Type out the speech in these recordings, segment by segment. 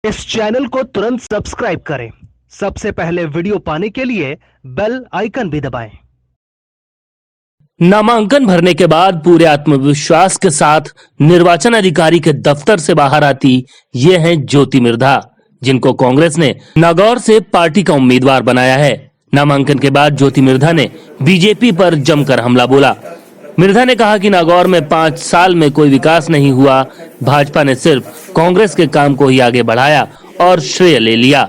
इस चैनल को तुरंत सब्सक्राइब करें। सबसे पहले वीडियो पाने के लिए बेल आइकन भी दबाएं। नामांकन भरने के बाद पूरे आत्मविश्वास के साथ निर्वाचन अधिकारी के दफ्तर से बाहर आती ये हैं ज्योति मिर्धा, जिनको कांग्रेस ने नागौर से पार्टी का उम्मीदवार बनाया है। नामांकन के बाद ज्योति मिर्धा ने बीजेपी पर जमकर हमला बोला। मिर्धा ने कहा कि नागौर में 5 साल में कोई विकास नहीं हुआ, भाजपा ने सिर्फ कांग्रेस के काम को ही आगे बढ़ाया और श्रेय ले लिया।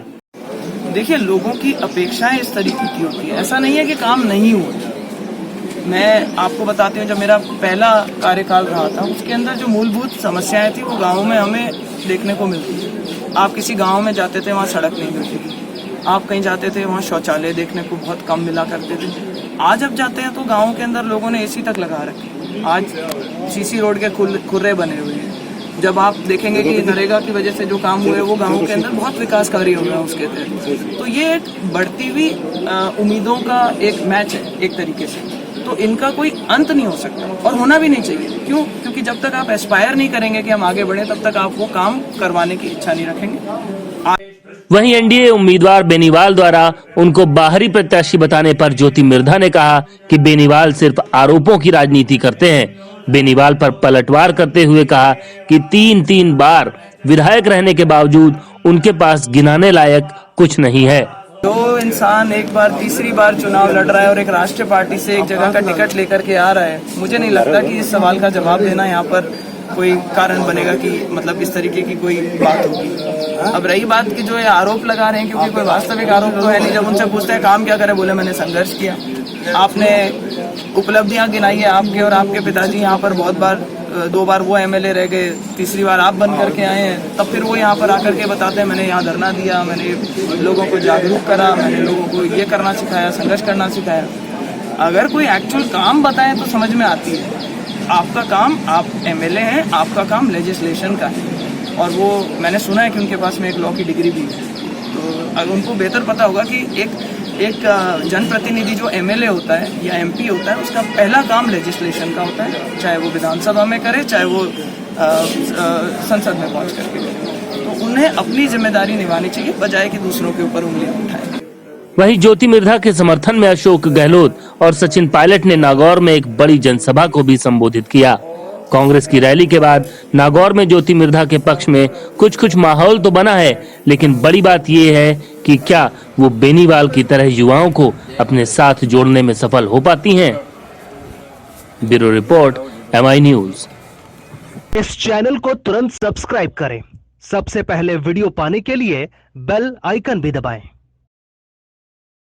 देखिए, लोगों की अपेक्षाएं इस तरीके की होती है, ऐसा नहीं है कि काम नहीं हुआ। मैं आपको बताती हूँ, जब मेरा पहला कार्यकाल रहा था उसके अंदर जो मूलभूत समस्याएं थी वो गाँव में हमें देखने को मिलती थी। आप किसी गाँव में जाते थे, वहाँ सड़क नहीं मिलती थी। आप कहीं जाते थे, वहाँ शौचालय देखने को बहुत कम मिला करते थे। आज अब जाते हैं तो गाँव के अंदर लोगों ने एसी तक लगा रखे। आज सीसी रोड के खुर्रे बने हुए हैं। जब आप देखेंगे कि नरेगा की वजह से जो काम हुए वो गाँव के अंदर बहुत विकास कार्य हो रहा है उसके तहत। तो ये एक बढ़ती हुई उम्मीदों का एक मैच है एक तरीके से। तो इनका कोई अंत नहीं हो सकता और होना भी नहीं चाहिए। क्यों? क्योंकि जब तक आप एस्पायर नहीं करेंगे कि हम आगे बढ़े, तब तक आप वो काम करवाने की इच्छा नहीं रखेंगे। वहीं एनडीए उम्मीदवार बेनीवाल द्वारा उनको बाहरी प्रत्याशी बताने पर ज्योति मिर्धा ने कहा कि बेनीवाल सिर्फ आरोपों की राजनीति करते हैं। बेनीवाल पर पलटवार करते हुए कहा कि 3 बार विधायक रहने के बावजूद उनके पास गिनाने लायक कुछ नहीं है। जो इंसान एक बार तीसरी बार चुनाव लड़ रहा है और एक राष्ट्रीय पार्टी से एक जगह का टिकट लेकर के आ रहा है, मुझे नहीं लगता कि इस सवाल का जवाब देना यहाँ पर कोई कारण बनेगा कि मतलब इस तरीके की कोई बात होगी। अब रही बात की जो ये आरोप लगा रहे हैं, क्योंकि कोई वास्तविक आरोप तो है नहीं। जब उनसे पूछते हैं काम क्या करे, बोले मैंने संघर्ष किया। आपने उपलब्धियां गिनाई है आपके और आपके पिताजी यहाँ पर बहुत बार, 2 बार वो एमएलए रह गए, तीसरी बार आप बन करके आए हैं। तब फिर वो यहाँ पर आकर के बताते हैं मैंने यहाँ धरना दिया, मैंने लोगों को जागरूक करा, मैंने लोगों को ये करना सिखाया, संघर्ष करना सिखाया। अगर कोई एक्चुअल काम बताएं तो समझ में आती है। आपका काम, आप एमएलए हैं, आपका काम लेजिस्लेशन का है। और वो मैंने सुना है कि उनके पास में एक लॉ की डिग्री भी है। तो अगर उनको बेहतर पता होगा कि एक जनप्रतिनिधि जो एमएलए होता है या एमपी होता है, उसका पहला काम लेजिस्लेशन का होता है, चाहे वो विधानसभा में करे, चाहे वो संसद में पहुंच करके करे। तो उन्हें अपनी जिम्मेदारी निभानी चाहिए, बजाय कि दूसरों के ऊपर उंगलियां उठाएं। वहीं ज्योति मिर्धा के समर्थन में अशोक गहलोत और सचिन पायलट ने नागौर में एक बड़ी जनसभा को भी संबोधित किया। कांग्रेस की रैली के बाद नागौर में ज्योति मिर्धा के पक्ष में कुछ माहौल तो बना है, लेकिन बड़ी बात यह है कि क्या वो बेनीवाल की तरह युवाओं को अपने साथ जोड़ने में सफल हो पाती हैं। Bureau report, MI news. इस चैनल को तुरंत सब्सक्राइब करें। सबसे पहले वीडियो पाने के लिए बेल आइकन भी दबाएं।